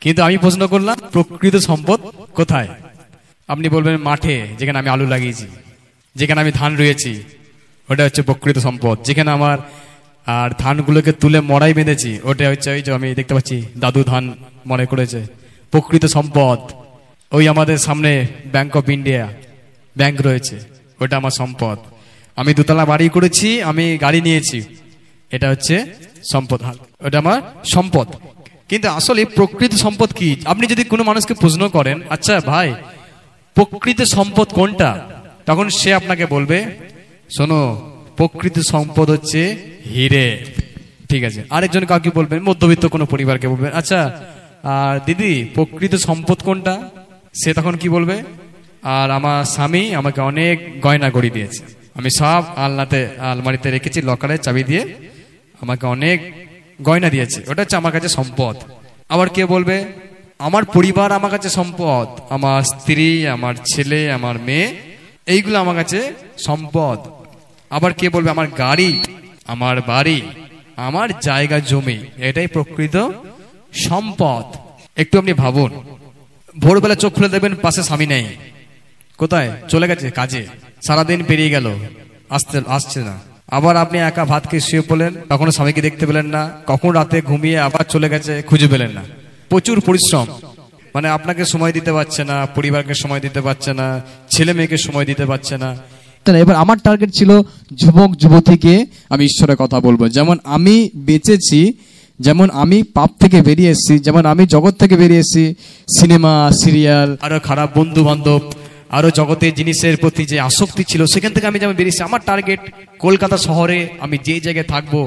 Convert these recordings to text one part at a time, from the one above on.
কিন্তু আমি প্রশ্ন করলাম প্রকৃত সম্পদ কোথায়? আপনি বলবেন মাঠে, যেখানে আমি আলু লাগিয়েছি, যেখানে আমি ধান রুয়েছি, ওটা হচ্ছে প্রকৃত সম্পদ। যেখানে আমার আর ধানগুলোকে তুলে মড়াই বেঁধেছি, ওটা হচ্ছে ওই যে আমি দেখতে পাচ্ছি দাদু ধান মনে করেছে, প্রকৃত সম্পদ। ওই আমাদের সামনে ব্যাংক অফ ইন্ডিয়া ব্যাংক রয়েছে, ওটা আমার সম্পদ। আমি দোতলা বাড়ি করেছি, আমি গাড়ি নিয়েছি, এটা হচ্ছে সম্পদ, ওটা আমার সম্পদ। কিন্তু আসলে প্রকৃত সম্পদ কি? আপনি যদি কোনো মানুষকে প্রশ্ন করেন, আচ্ছা ভাই প্রকৃত সম্পদ কোনটা, তখন সে আপনাকে বলবে, শোনো প্রকৃত সম্পদ হচ্ছে হিরে। ঠিক আছে, আরেকজন কাউকে বলবেন, মধ্যবিত্ত কোনো পরিবারকে বলবেন, আচ্ছা দিদি প্রকৃত সম্পদ কোনটা? সে তখন কি বলবে, আর আমার স্বামী আমাকে অনেক গয়না গড়ি দিয়েছে, আমি সব আলমারিতে রেখেছি লকারে চাবি দিয়ে, আমাকে অনেক গয়না দিয়েছে, ওটা হচ্ছে আমার কাছে সম্পদ। আবার কে বলবে, আমার পরিবার আমার কাছে সম্পদ, আমার স্ত্রী, আমার ছেলে, আমার মেয়ে, এইগুলো আমার কাছে সম্পদ। আবার কে বলবে, আমার গাড়ি, আমার বাড়ি, আমার জায়গা জমি, এটাই প্রকৃত সম্পদ। একটু আপনি ভাবুন, ভোরবেলা চোখ খুলে দেবেন, পাশে স্বামী নেই, কোথায় চলে গেছে কাজে, সারাদিন পেরিয়ে গেল, আসছে না। আবার আপনি একা ভাত খেয়ে শুয়ে পড়লেন, কখনো স্বামীকে দেখতে পেলেন না, কখন রাতে ঘুমিয়ে আবার চলে গেছে, খুঁজে পেলেন না। প্রচুর পরিশ্রম, মানে আপনাকে সময় দিতে পারছে না, পরিবারকে সময় দিতে পারছে না, ছেলে মেয়েকে সময় দিতে পারছে না। এবার আমার টার্গেট ছিল যুবক যুবতীকে আমি ঈশ্বরের কথা বলবো। যেমন আমি বেঁচেছি, যেমন আমি পাপ থেকে বেরিয়ে এসেছি, যেমন আমি জগৎ থেকে বেরিয়ে এসেছি, সিনেমা সিরিয়াল আরো খারাপ বন্ধু বান্ধব, আরো জগতের জিনিসের প্রতি যে আসক্তি ছিল, সেখান থেকে আমি যেমন বেরিয়েছি। আমার টার্গেট কলকাতা শহরে আমি যে জায়গায় থাকবো,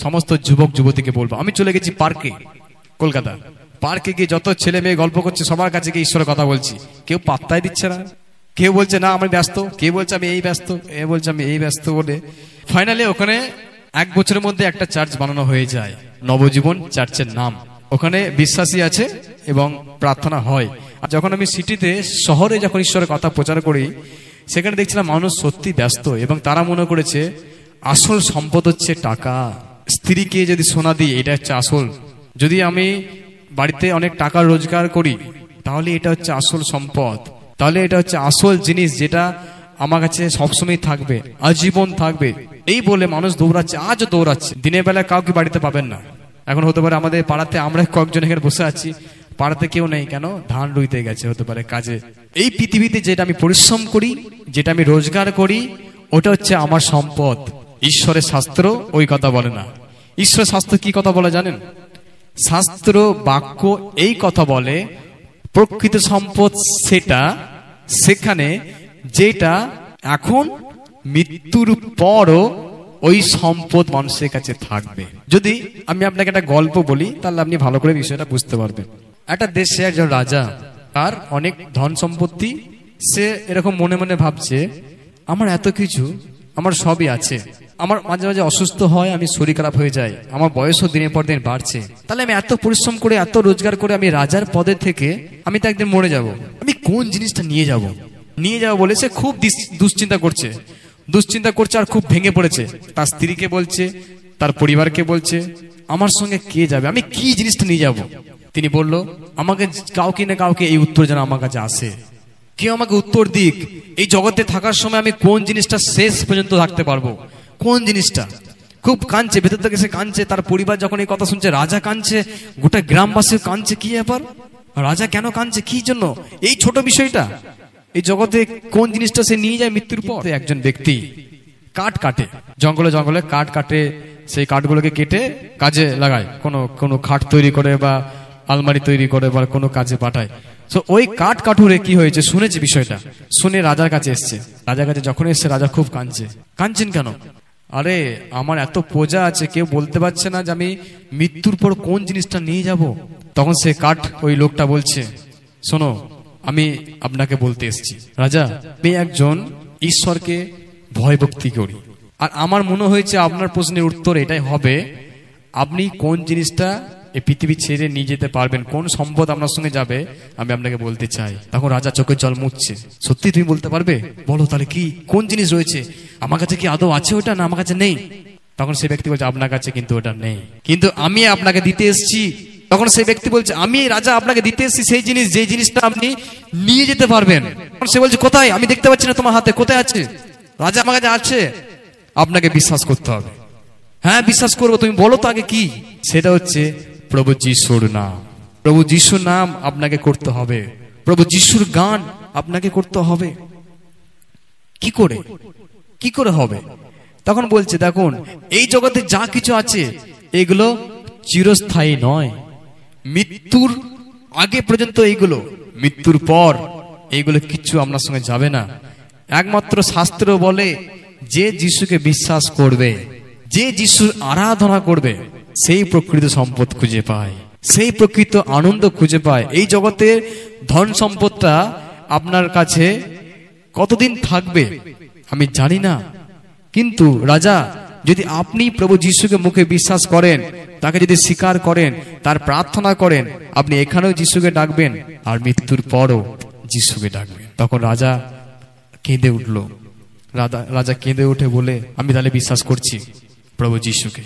সমস্ত যুবক যুবতীকে বলবো। আমি চলে গেছি পার্কে, কলকাতা পার্কে গিয়ে যত ছেলে মেয়ে গল্প করছে, সবার কাছে গিয়ে ঈশ্বরের কথা বলছি, কেউ পাত্তাই দিচ্ছে না। কেউ বলছে না আমি ব্যস্ত, কেউ বলছে আমি এই ব্যস্ত, এ বলছে আমি এই ব্যস্ত, বলে ফাইনালি ওখানে 1 বছরের মধ্যে একটা চার্চ বানানো হয়ে যায়, নবজীবন চার্চের নাম। ওখানে বিশ্বাসী আছে এবং প্রার্থনা হয়। আর যখন আমি সিটিতে, শহরে যখন ঈশ্বরের কথা প্রচার করি, সেখানে দেখছিলাম মানুষ সত্যি ব্যস্ত, এবং তারা মনে করেছে আসল সম্পদ হচ্ছে টাকা। স্ত্রীকে যদি সোনা দিই, এটা হচ্ছে আসল। যদি আমি বাড়িতে অনেক টাকা রোজগার করি, তাহলে এটা হচ্ছে আসল সম্পদ, তাহলে এটা হচ্ছে আসল জিনিস, যেটা আমার কাছে সবসময় থাকবে, আজীবন থাকবে। এই বলে মানুষ দৌড়াচ্ছে, আজও দৌড়াচ্ছে। দিনের বেলা কাউকে বাড়িতে পাবেন না। এখন হতে পারে আমাদের পাড়াতে আমরা কয়েকজন এখানে বসে আছি, পাড়াতে কেউ নেই, কেন? ধান রুইতে গেছে, হতে পারে কাজে। এই পৃথিবীতে যেটা আমি পরিশ্রম করি, যেটা আমি রোজগার করি, ওটা হচ্ছে আমার সম্পদ। ঈশ্বরের শাস্ত্র ওই কথা বলে না। ঈশ্বরের শাস্ত্র কি কথা বলে জানেন? শাস্ত্র বাক্য এই কথা বলে, প্রকৃত সম্পদ সেটা, সেখানে যেটা এখন মৃত্যুর পরও ওই সম্পদ মানুষের কাছে থাকবে। যদি আমি আপনাকে একটা গল্প বলি, তাহলে আপনি ভালো করে বিষয়টা বুঝতে পারবেন। একটা দেশে একজন রাজা, তার অনেক ধন সম্পত্তি, সে এরকম মনে মনে ভাবছে, আমার এত কিছু, আমার সবই আছে, আমার মাঝে মাঝে অসুস্থ হয়, আমি শরীর খারাপ হয়ে যায়, আমার বয়সও দিনের পর দিন বাড়ছে, তাহলে আমি এত পরিশ্রম করে, এত রোজগার করে আমি রাজার পদে থেকে আমি তো একদিন মরে যাব, আমি কোন জিনিসটা নিয়ে যাব বলে সে খুব দুশ্চিন্তা করছে আর খুব ভেঙে পড়েছে। তার স্ত্রীকে বলছে, তার পরিবারকে বলছে, আমার সঙ্গে কে যাবে, আমি কি জিনিসটা নিয়ে যাব। তিনি বলল, আমাকে কাউকে না কাউকে এই উত্তর যেন আমার কাছে আসে, কেউ আমাকে উত্তর দিক, এই জগতে থাকার সময় আমি কোন জিনিসটা শেষ পর্যন্ত থাকতে পারবো, কোন জিনিসটা। খুব কাঁদছে, ভেতর থেকে সে কাঁদছে। তার পরিবার যখন এই কথা শুনছে, রাজা কাঁদছে, গোটা গ্রামবাসী কাঁদছে, কি ব্যাপার, রাজা কেন কাঁদছে, কি জন্য? এই ছোট বিষয়টা, এই জগতে কোন জিনিসটা সে নিয়ে যায় মৃত্যুর পর। একজন ব্যক্তি কাঠ কাটে, জঙ্গলে জঙ্গলে কাঠ কাটে, সেই কাঠগুলোকে কেটে কাজে লাগায়, কোনো খাট তৈরি করে বা আলমারি তৈরি করে বা কোনো কাজে পাঠায়। তো ওই কাঠ কাঠুরে কি হয়েছে শুনেছে, বিষয়টা শুনে রাজার কাছে এসছে। রাজার কাছে যখন এসছে, রাজা খুব কাঁদছেন কেন? আরে আমার এত প্রজা আছে, কেউ বলতে পারছে না যে আমি মৃত্যুর পর কোন জিনিসটা নিয়ে যাব। তখন সে কাঠ, ওই লোকটা বলছে, শোনো আমি আপনাকে বলতে এসেছি রাজা, আমি একজন ঈশ্বরকে ভয় ভক্তি করি, আর আমার মনে হয়েছে আপনার প্রশ্নের উত্তর এটাই হবে, আপনি কোন জিনিসটা এই পৃথিবী ছেড়ে নিয়ে যেতে পারবেন, কোন সম্পদ আপনার সঙ্গে যাবে, আমি আপনাকে বলতে চাই। তখন রাজা চোখের জল মুছছে, সত্যি তুমি বলতে পারবে? বলো তাহলে কি, কোন জিনিস রয়েছে, আমার কাছে কি আদৌ আছে ওটা, না আমার কাছে নেই? তখন সে ব্যক্তি বলছে, আপনার কাছে কিন্তু ওটা নেই, কিন্তু আমি আপনাকে দিতে এসেছি তখন সেই ব্যক্তি বলছে, আমি রাজা আপনাকে দিতে এসেছি সেই জিনিস, যে জিনিসটা আপনি নিয়ে যেতে পারবেন। তখন সে বলছে, কোথায়? আমি দেখতে পাচ্ছি না তোমার হাতে, কোথায় আছে? রাজা, আমার কাছে আছে। আপনাকে বিশ্বাস করতে হবে। হ্যাঁ বিশ্বাস করবো, তুমি বলো তো আগে কি? সেটা হচ্ছে প্রভু যিশুর নাম। প্রভু যিশুর নাম আপনাকে করতে হবে, প্রভু যিশুর গান আপনাকে করতে হবে। কি করে, কি করে হবে? তখন বলছে, দেখুন এই জগতে যা কিছু আছে এগুলো চিরস্থায়ী নয়। মৃত্যুর আগে পর্যন্ত এইগুলো, মৃত্যুর পর এইগুলো কিচ্ছু আপনার সঙ্গে যাবে না। একমাত্র শাস্ত্র বলে, যে যিশুকে বিশ্বাস করবে, যে যিশুর আরাধনা করবে, সেই প্রকৃত সম্পদ খুঁজে পায়, সেই প্রকৃত আনন্দ খুঁজে পায়। এই জগতের ধন সম্পদটা আপনার কাছে কতদিন থাকবে আমি জানি না, কিন্তু রাজা, যদি আপনি প্রভু যিশুকে মুখে বিশ্বাস করেন, তাকে যদি স্বীকার করেন, তার প্রার্থনা করেন, আপনি এখানেও যিশুকে ডাকবেন আর মৃত্যুর পরও যিশুকে ডাকবেন। তখন রাজা কেঁদে উঠল। রাজা কেঁদে উঠে বলে, আমি তাহলে বিশ্বাস করছি প্রভু যিশুকে।